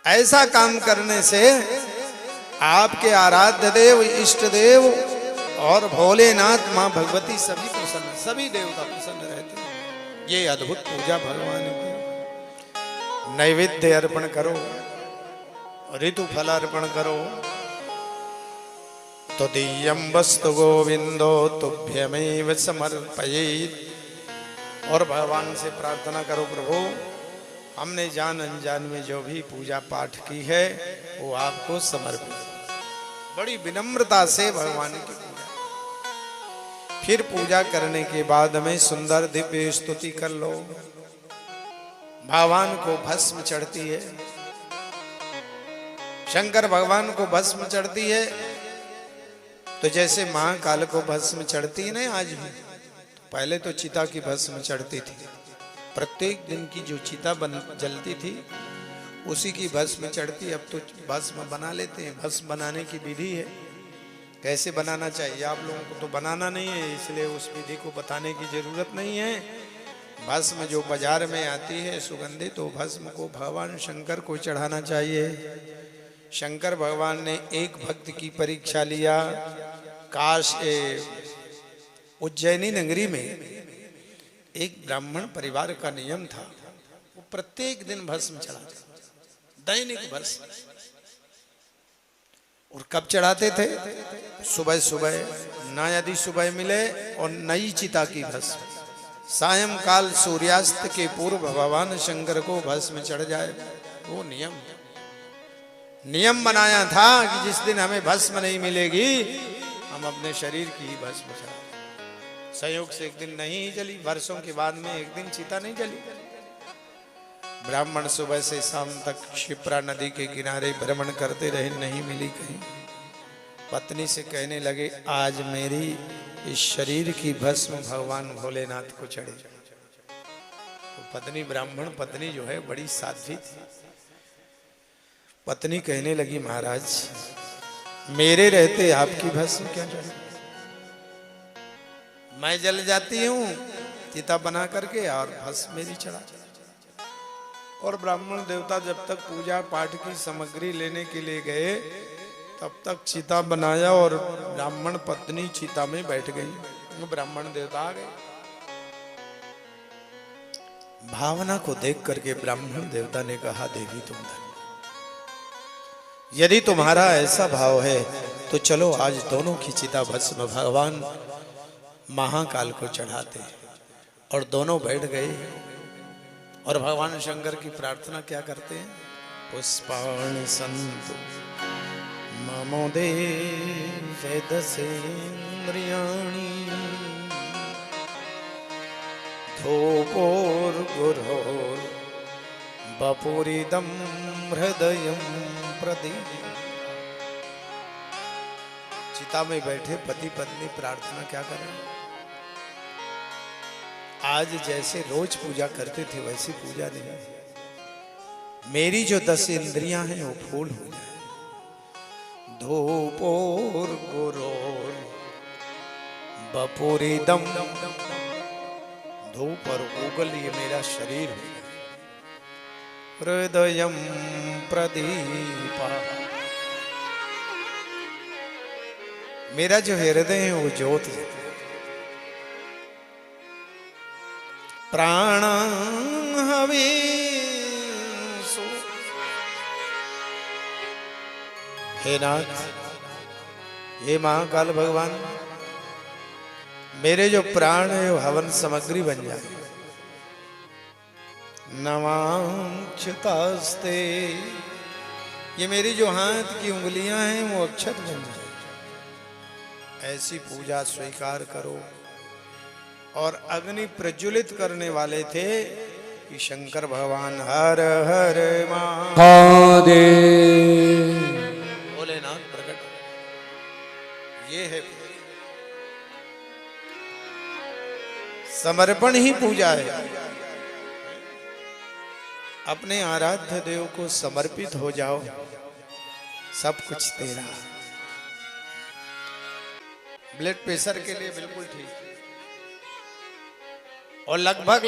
ऐसा काम करने से आपके आराध्य देव, इष्ट देव और भोलेनाथ मां भगवती सभी प्रसन्न, सभी देवता प्रसन्न रहते हैं। ये अद्भुत पूजा भगवान की। नैवेद्य अर्पण करो, ऋतु फल अर्पण करो। तो दीयम वस्तु गोविंदो तुभ्यमेव समर्पयेत्। और भगवान से प्रार्थना करो, प्रभु हमने जान अनजान में जो भी पूजा पाठ की है वो आपको समर्पित। बड़ी विनम्रता से भगवान की पूजा। फिर पूजा करने के बाद में सुंदर दिव्य स्तुति कर लो। भगवान को भस्म चढ़ती है, शंकर भगवान को भस्म चढ़ती है। तो जैसे महाकाल को भस्म चढ़ती है ना आज भी, तो पहले तो चिता की भस्म चढ़ती थी। प्रत्येक दिन की जो चिता जलती थी उसी की भस्म चढ़ती। अब तो भस्म बना लेते हैं। भस्म बनाने की विधि है, कैसे बनाना चाहिए। आप लोगों को तो बनाना नहीं है, इसलिए उस विधि को बताने की जरूरत नहीं है। भस्म जो बाजार में आती है सुगंधित, तो भस्म को भगवान शंकर को चढ़ाना चाहिए। शंकर भगवान ने एक भक्त की परीक्षा लिया। काश उज्जैनी नगरी में एक ब्राह्मण परिवार का नियम था, वो प्रत्येक दिन भस्म चढ़ाते, दैनिक भस्म। और कब चढ़ाते थे? सुबह सुबह, ना यदि सुबह मिले और नई चिता की भस्म, सायंकाल सूर्यास्त के पूर्व भगवान शंकर को भस्म चढ़ जाए। वो नियम बनाया था कि जिस दिन हमें भस्म नहीं मिलेगी हम अपने शरीर की ही भस्म चढ़ाएं। संयोग से एक दिन नहीं जली, वर्षों के बाद में एक दिन चिता नहीं जली। ब्राह्मण सुबह से शाम तक क्षिप्रा नदी के किनारे भ्रमण करते रहे, नहीं मिली कहीं। पत्नी से कहने लगे, आज मेरी इस शरीर की भस्म भगवान भोलेनाथ को चढ़े। तो पत्नी, ब्राह्मण पत्नी जो है बड़ी साध्वी थी। पत्नी कहने लगी, महाराज मेरे रहते आपकी भस्म क्या चढ़े? मैं जल जाती हूँ चिता बना करके और भस्म मेरी चढ़ा। और ब्राह्मण देवता जब तक पूजा पाठ की सामग्री लेने के लिए गए तब तक चिता बनाया और ब्राह्मण पत्नी चिता में बैठ गई। ब्राह्मण देवता आ गए। भावना को देख करके ब्राह्मण देवता ने कहा, देवी तुम धन्य, यदि तुम्हारा ऐसा भाव है तो चलो आज दोनों की चिता भस्म भगवान महाकाल को चढ़ाते। और दोनों बैठ गए और भगवान शंकर की प्रार्थना क्या करते हैं? पुष्पाणि सन्तु मम देहे दशेन्द्रियाणि धूपोर्गुरोर् वपुरिदं हृदयं प्रदीप। चिता में बैठे पति पत्नी प्रार्थना क्या करें? आज जैसे रोज पूजा करते थे वैसी पूजा नहीं, मेरी जो 10 इंद्रियां हैं वो फूल हो जाए। धूपोर गुरोर बपुरिदम, धूप और उगल ये मेरा शरीर है। हृदयम प्रदीपा, मेरा जो हृदय है वो ज्योत है। प्राण हविषु, हे नाथ, हे महाकाल भगवान, मेरे जो प्राण है वो हवन सामग्री बन जाए। नवांक्षतास्ते, ये मेरी जो हाथ की उंगलियां हैं वो अक्षत बन जाए। ऐसी पूजा स्वीकार करो। और अग्नि प्रज्वलित करने वाले थे कि शंकर भगवान हर हर महादेव, भोलेनाथ प्रकट। ये है समर्पण ही पूजा है। अपने आराध्य देव को समर्पित हो जाओ, सब कुछ तेरा। ब्लड प्रेशर के लिए बिल्कुल ठीक। और लगभग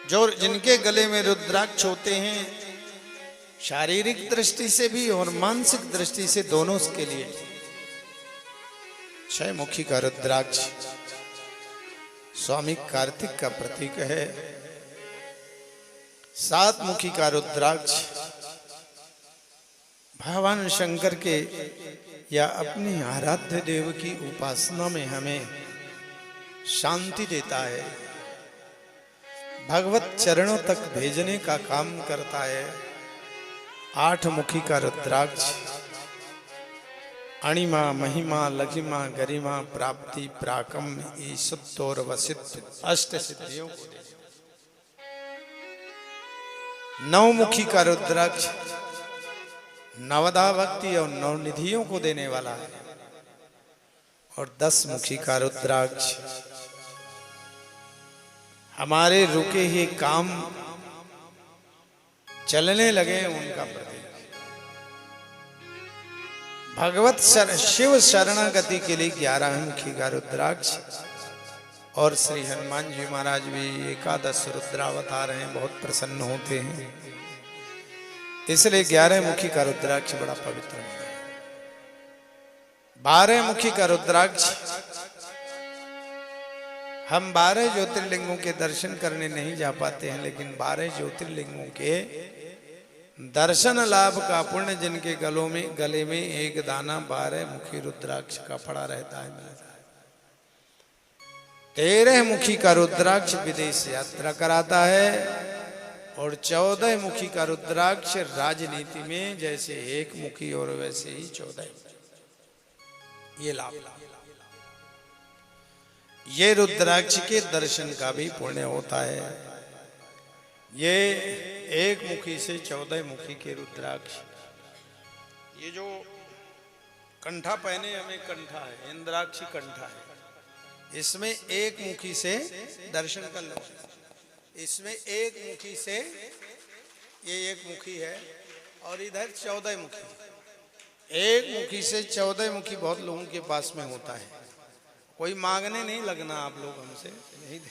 जो जिनके गले में रुद्राक्ष होते हैं, शारीरिक दृष्टि से भी और मानसिक दृष्टि से दोनों के लिए 6 मुखी का रुद्राक्ष स्वामी कार्तिक का प्रतीक है। 7 मुखी का रुद्राक्ष भगवान शंकर के या अपने आराध्य देव की उपासना में हमें शांति देता है, भगवत चरणों तक भेजने का काम करता है। 8 मुखी का रुद्राक्ष अणिमा महिमा लघिमा गरिमा प्राप्ति प्राकम ईसुत्व और वसित्व 8 सिद्धियों को दे। 9 मुखी का रुद्राक्ष नवदा भक्ति और नवनिधियों को देने वाला है। और 10 मुखी का रुद्राक्ष हमारे रुके ही काम चलने लगे उनका प्रतीक। भगवत शिव शरणागति के लिए 11 मुखी का रुद्राक्ष। और श्री हनुमान जी महाराज भी 11 रुद्रावतार हैं, बहुत प्रसन्न होते हैं, इसलिए 11 मुखी का रुद्राक्ष बड़ा पवित्र है। 12 मुखी का रुद्राक्ष हम 12 ज्योतिर्लिंगों के दर्शन करने नहीं जा पाते हैं, लेकिन 12 ज्योतिर्लिंगों के दर्शन लाभ का पुण्य जिनके गले में एक दाना 12 मुखी रुद्राक्ष का पड़ा रहता है, मिलता है। 13 मुखी का रुद्राक्ष विदेश यात्रा कराता है। और 14 मुखी का रुद्राक्ष राजनीति में जैसे 1 मुखी और वैसे ही 14 ये लाभ। ये रुद्राक्ष के दर्शन का भी पुण्य होता है। ये 1 मुखी से 14 मुखी के रुद्राक्ष, ये जो कंठा पहने हमें कंठा है, इंद्राक्षी कंठा है, इसमें 1 मुखी से दर्शन कर लो। इसमें 1 मुखी से ये 1 मुखी है और इधर 14 मुखी। 1 मुखी से 14 मुखी बहुत लोगों के पास में होता है। कोई मांगने नहीं लगना, आप लोग हमसे नहीं दे,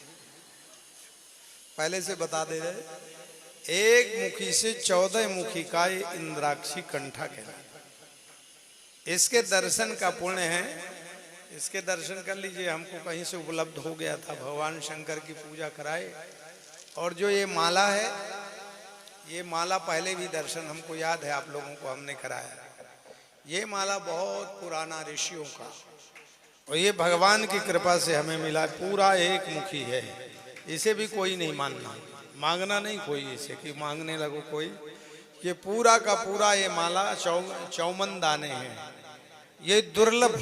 पहले से बता दे रहे। 1 मुखी से 14 मुखी का ये इंद्राक्षी कंठा कहलाता। इसके दर्शन का पुण्य है, इसके दर्शन कर लीजिए। हमको कहीं से उपलब्ध हो गया था, भगवान शंकर की पूजा कराए। और जो ये माला है, ये माला पहले भी दर्शन हमको याद है, आप लोगों को हमने कराया। ये माला बहुत पुराना ऋषियों का, और ये भगवान की कृपा से हमें मिला। पूरा 1 मुखी है, इसे भी कोई नहीं मानना, मांगना नहीं कोई इसे कि मांगने लगो कोई। ये पूरा का पूरा ये माला 54 दाने हैं। ये दुर्लभ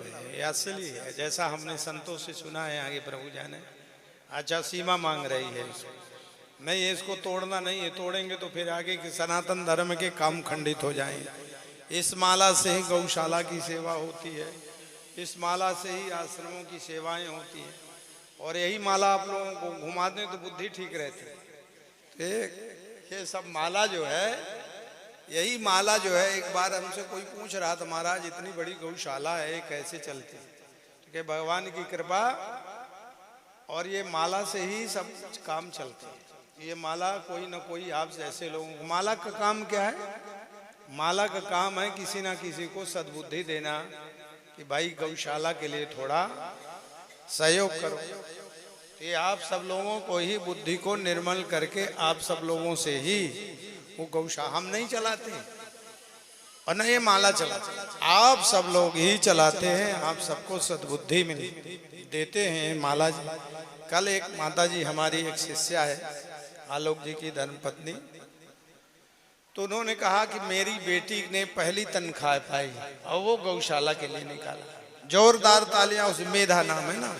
है, ये असली है, जैसा हमने संतों से सुना है। आगे प्रभु जाने। अच्छा, सीमा मांग रही है इसको नहीं, इसको तोड़ना नहीं है, तोड़ेंगे तो फिर आगे के सनातन धर्म के काम खंडित हो जाएंगे। इस माला से ही गौशाला की सेवा होती है, इस माला से ही आश्रमों की सेवाएं होती हैं। और यही माला आप लोगों को घुमा दें तो बुद्धि ठीक रहती है। ये सब माला जो है, यही माला जो है, एक बार हमसे कोई पूछ रहा था, महाराज इतनी बड़ी गौशाला है कैसे चलती है? तो भगवान की कृपा और ये माला से ही सब काम चलते हैं। ये माला कोई ना कोई आप जैसे लोगों को, माला का काम क्या है? माला का काम है किसी ना किसी को सद्बुद्धि देना कि भाई गौशाला के लिए थोड़ा सहयोग करो। तो ये आप सब लोगों को ही बुद्धि को निर्मल करके आप सब लोगों से ही वो गौशाला, हम नहीं चलाते और न ये माला चलाते, आप सब लोग ही चलाते हैं। आप सबको सद्बुद्धि मिल देते हैं माला जी। कल एक माता जी हमारी एक शिष्या है, आलोक जी की धर्मपत्नी, तो उन्होंने कहा कि मेरी बेटी ने पहली तनख्वाह पाई और वो गौशाला के लिए निकाला। जोरदार तालियां। उस मेधा नाम है ना,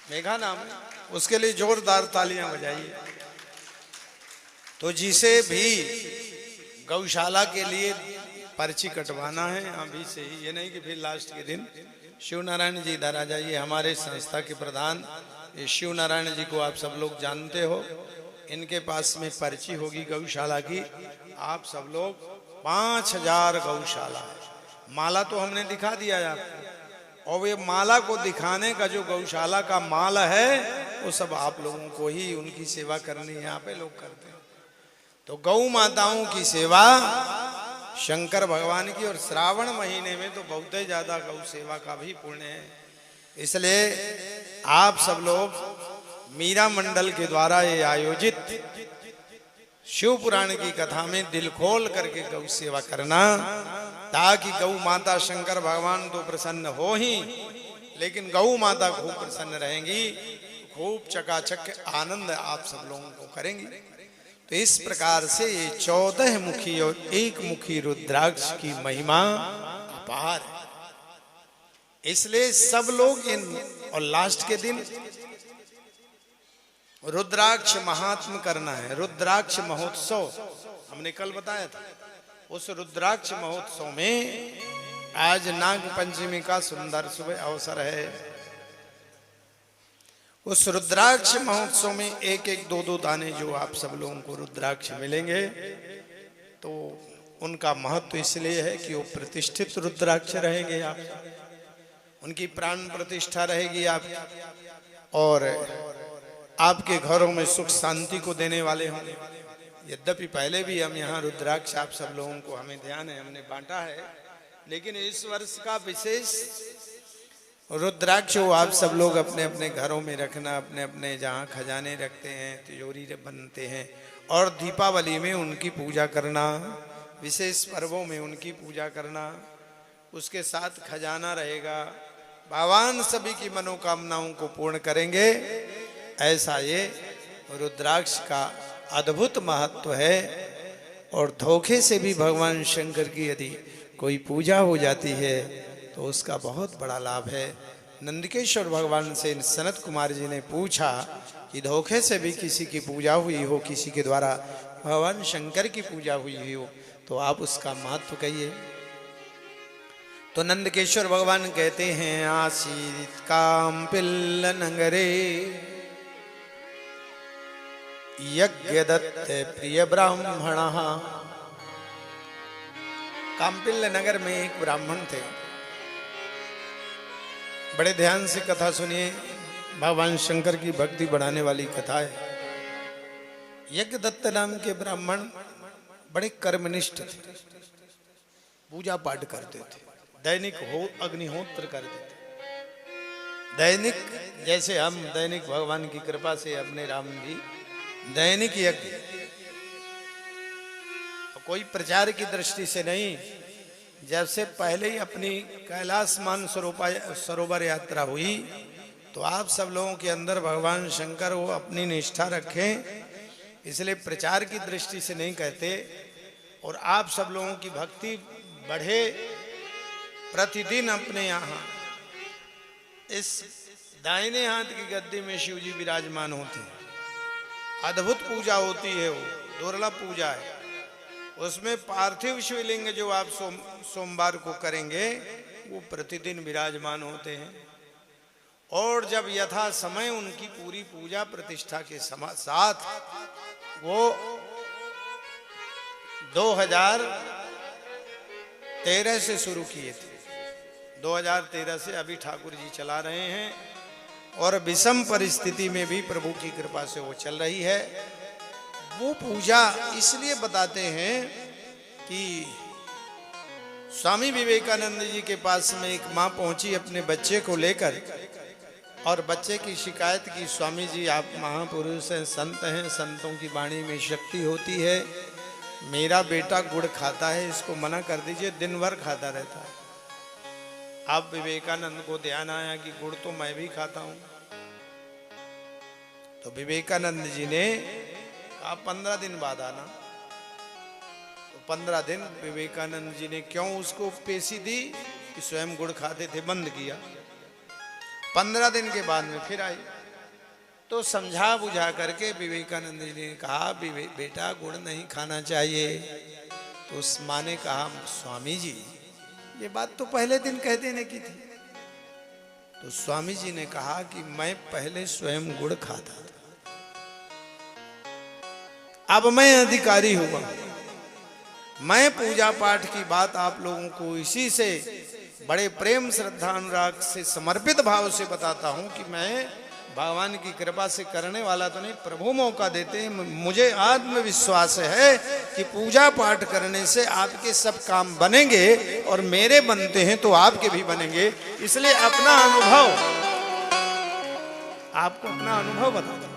मेघा नाम है, उसके लिए जोरदार तालियां बजाइए। तो जिसे भी गौशाला के लिए पर्ची कटवाना है अभी से ही, ये नहीं कि फिर लास्ट के दिन। शिव नारायण जी इधर आ जाइए, हमारे संस्था के प्रधान शिव नारायण जी को आप सब लोग जानते हो। इनके पास में पर्ची होगी गौशाला की। आप सब लोग 5000 गौशाला है। माला तो हमने दिखा दिया है आपको, और ये माला को दिखाने का जो गौशाला का माल है वो सब आप लोगों को ही उनकी सेवा करनी है, यहाँ पे लोग करते हैं। तो गौ माताओं की सेवा शंकर भगवान की, और श्रावण महीने में तो बहुत ही ज्यादा गौ सेवा का भी पुण्य है। इसलिए आप सब लोग मीरा मंडल के द्वारा ये आयोजित शिव पुराण की कथा में दिल खोल करके गौ सेवा करना, ताकि गौ माता शंकर भगवान तो प्रसन्न हो ही, लेकिन गौ माता खूब प्रसन्न रहेंगी, खूब चकाचक आनंद आप सब लोगों को करेंगी। तो इस प्रकार से ये 14 मुखी और 1 मुखी रुद्राक्ष की महिमा अपार है। इसलिए सब लोग इन, और लास्ट के दिन रुद्राक्ष महात्म करना है, रुद्राक्ष महोत्सव हमने कल बताया था। उस रुद्राक्ष महोत्सव में आज नाग पंचमी का सुंदर शुभ अवसर है। उस रुद्राक्ष महोत्सव में 1-1, 2-2 दाने जो आप सब लोगों को रुद्राक्ष मिलेंगे, तो उनका महत्व इसलिए है कि वो प्रतिष्ठित रुद्राक्ष रहेंगे, आप उनकी प्राण प्रतिष्ठा रहेगी आप, और आपके घरों में सुख शांति को देने वाले होंगे। यद्यपि पहले भी हम यहाँ रुद्राक्ष आप सब लोगों को, हमें ध्यान है, हमने बांटा है, लेकिन इस वर्ष का विशेष रुद्राक्ष आप सब लोग अपने अपने घरों में रखना, अपने अपने जहाँ खजाने रखते हैं, तिजोरी बनते हैं, और दीपावली में उनकी पूजा करना, विशेष पर्वों में उनकी पूजा करना, उसके साथ खजाना रहेगा। भगवान सभी की मनोकामनाओं को पूर्ण करेंगे, ऐसा ये रुद्राक्ष का अद्भुत महत्व है। और धोखे से भी भगवान शंकर की यदि कोई पूजा हो जाती है तो उसका बहुत बड़ा लाभ है। नंदकेश्वर भगवान से सनत कुमार जी ने पूछा कि धोखे से भी किसी की पूजा हुई हो, किसी के द्वारा भगवान शंकर की पूजा हुई हो, तो आप उसका महत्व कहिए। तो नंदकेश्वर भगवान कहते हैं, आसीत काम्पिल्ल नगरे यज्ञ दत्त प्रिय ब्राह्मण। काम्पिल्ल नगर में एक ब्राह्मण थे, बड़े ध्यान से कथा सुनिए, भगवान शंकर की भक्ति बढ़ाने वाली कथा है। यज्ञ दत्त नाम के ब्राह्मण बड़े कर्मनिष्ठ थे, पूजा पाठ करते थे, दैनिक अग्निहोत्र करते थे। दैनिक, जैसे हम दैनिक भगवान की कृपा से अपने राम जी दैनिक यज्ञ, कोई प्रचार की दृष्टि से नहीं। जब से पहले ही अपनी कैलाश मान सरोवर यात्रा हुई, तो आप सब लोगों के अंदर भगवान शंकर वो अपनी निष्ठा रखें, इसलिए प्रचार की दृष्टि से नहीं कहते। और आप सब लोगों की भक्ति बढ़े, प्रतिदिन अपने यहाँ इस दाहिने हाथ की गद्दी में शिव जी विराजमान होते हैं। अद्भुत पूजा होती है, वो दुर्लभ पूजा है। उसमें पार्थिव शिवलिंग जो आप सोमवार को करेंगे, वो प्रतिदिन विराजमान होते हैं। और जब यथा समय उनकी पूरी पूजा प्रतिष्ठा के साथ वो 2013 से शुरू किए थे, 2013 से अभी ठाकुर जी चला रहे हैं, और विषम परिस्थिति में भी प्रभु की कृपा से वो चल रही है। वो पूजा इसलिए बताते हैं कि स्वामी विवेकानंद जी के पास में एक माँ पहुंची अपने बच्चे को लेकर, और बच्चे की शिकायत की, स्वामी जी आप महापुरुष हैं, संत हैं, संतों की वाणी में शक्ति होती है, मेरा बेटा गुड़ खाता है, इसको मना कर दीजिए, दिन भर खाता रहता है। अब विवेकानंद को ध्यान आया कि गुड़ तो मैं भी खाता हूं। तो विवेकानंद जी ने कहा 15 दिन बाद आना। तो 15 दिन विवेकानंद जी ने क्यों उसको पेशी दी कि स्वयं गुड़ खाते थे, बंद किया। 15 दिन के बाद में फिर आई, तो समझा बुझा करके विवेकानंद जी ने कहा बेटा गुड़ नहीं खाना चाहिए। तो उस माँ ने कहा स्वामी जी ये बात तो पहले दिन कह देने की थी। तो स्वामी जी ने कहा कि मैं पहले स्वयं गुड़ खाता था, अब मैं अधिकारी हुआ, मैं पूजा पाठ की बात आप लोगों को इसी से बड़े प्रेम श्रद्धा अनुराग से समर्पित भाव से बताता हूं कि मैं भगवान की कृपा से करने वाला तो नहीं, प्रभु मौका देते हैं। मुझे आत्मविश्वास है कि पूजा पाठ करने से आपके सब काम बनेंगे और मेरे बनते हैं तो आपके भी बनेंगे। इसलिए अपना अनुभव, आपको अपना अनुभव बताता हूं।